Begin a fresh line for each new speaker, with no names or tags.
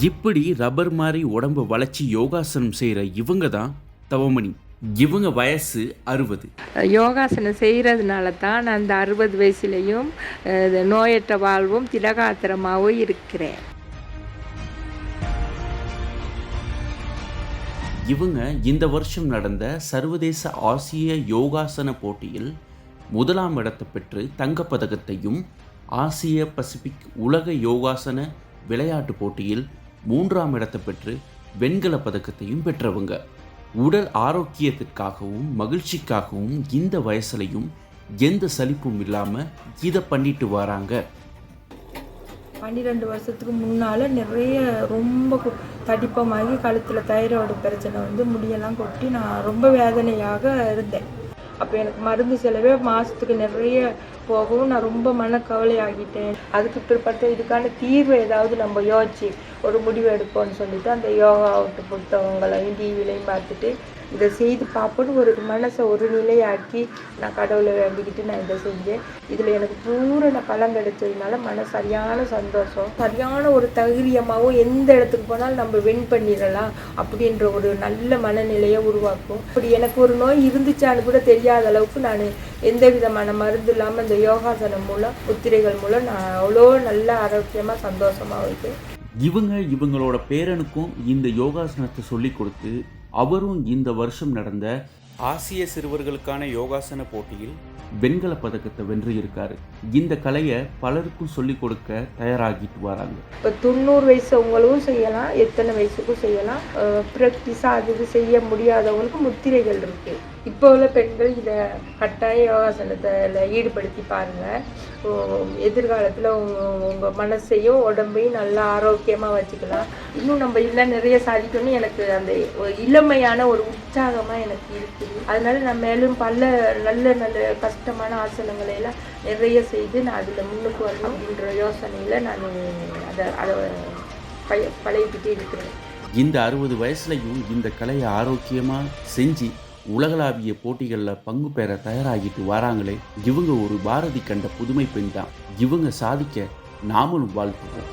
இப்படி ரப்பர் மாதிரி உடம்பை வளைச்சி யோகாசனம் செய்கிற இவங்க தான் தவமணி. இவங்க வயசு 60.
யோகாசனம் செய்கிறதுனால தான் நான் அந்த 60 வயசுலேயும் நோயற்ற வாழ்வும் திடகாத்திரமாகவும் இருக்கிறேன்.
இவங்க இந்த வருஷம் நடந்த சர்வதேச ஆசிய யோகாசன போட்டியில் 1ஆம் இடத்தை பெற்று தங்கப்பதக்கத்தையும், ஆசிய பசிபிக் உலக யோகாசன விளையாட்டு போட்டியில் 3ஆம் இடத்தை பெற்று வெண்கல பதக்கத்தையும் பெற்றவங்க. உடல் ஆரோக்கியத்திற்காகவும் மகிழ்ச்சிக்காகவும் இந்த வயசுலையும் எந்த சலிப்பும் இல்லாமல் இதை பண்ணிட்டு வராங்க.
12 வருஷத்துக்கு முன்னால் நிறைய ரொம்ப தடிப்பமாகி கழுத்தில் தைராய்டு பிரச்சனை முடியெல்லாம் கொட்டி நான் ரொம்ப வேதனையாக இருந்தேன். அப்போ எனக்கு மருந்து செலவே மாதத்துக்கு நிறைய போகவும் நான் ரொம்ப மனக்கவலை ஆகிட்டேன். அதுக்கு பிற்பட்ட இதுக்கான தீர்வு ஏதாவது நம்ம யோசிச்சு ஒரு முடிவு எடுப்போம்னு சொல்லிட்டு அந்த யோகா புத்தகங்களையும் டிவிலையும் பார்த்துட்டு இதை செய்து பார்ப்போன்னு ஒரு மனசை ஒரு நிலையாக்கி நான் கடவுளை வேண்டிக்கிட்டு நான் இதை செஞ்சேன். இதில் எனக்கு பூரண பலன் கிடைச்சதுனால சரியான சந்தோஷம், சரியான ஒரு தைரியமாகவும் எந்த இடத்துக்கு போனாலும் நம்ம வின் பண்ணிடலாம் அப்படின்ற ஒரு நல்ல மனநிலையை உருவாக்கும். அப்படி எனக்கு ஒரு நோய் இருந்துச்சான்னு கூட தெரியாத அளவுக்கு நான் எந்த விதமான மருந்து இல்லாமல் இந்த யோகாசனம் மூலம் முத்திரைகள் மூலம் நான் அவ்வளோ நல்ல ஆரோக்கியமாக சந்தோஷமாக இருக்கேன்.
இவங்களோட பேரனுக்கும் இந்த யோகாசனத்தை சொல்லி கொடுத்து அவரும் இந்த வருஷம் நடந்த ஆசிய சிறுவர்களுக்கான யோகாசன போட்டியில் வெண்கல பதக்கத்தை வென்று இருக்காரு. இந்த கலையை பலருக்கும் சொல்லி கொடுக்க தயாராகிட்டு வராங்க.
இப்போ 90 வயசுவங்களும் செய்யலாம், எத்தனை வயசுக்கும் செய்யலாம். ப்ராக்டிஸாக அது செய்ய முடியாதவங்களுக்கு முத்திரைகள் இருக்கு. இப்போ உள்ள பெண்கள் இதை கட்டாய யோகாசனத்தில் ஈடுபடுத்தி பாருங்கள். எதிர்காலத்தில் உங்கள் மனசையும் உடம்பையும் நல்லா ஆரோக்கியமாக வச்சுக்கலாம். இன்னும் நம்ம இல்லை நிறைய சாதிக்கணும்னு எனக்கு அந்த இளமையான ஒரு உற்சாகமாக எனக்கு இருக்குது. அதனால நான் மேலும் பல நல்ல நல்ல கஷ்டமான ஆசனங்களை எல்லாம் நிறைய செய்து நான் அதில் முன்னுக்கு வரணும் அப்படின்ற யோசனையில் நான் அதை பழகிக்கிட்டே இருக்கிறேன்.
இந்த 60 வயசுலையும் இந்த கலையை ஆரோக்கியமாக செஞ்சு உலகளாவிய போட்டிகளில் பங்கு பெற தயாராகிட்டு வராங்களே, இவங்க ஒரு பாரதி கண்ட புதுமை பெண் தான். இவங்க சாதிக்க நாமளும் வாழ்த்துவோம்.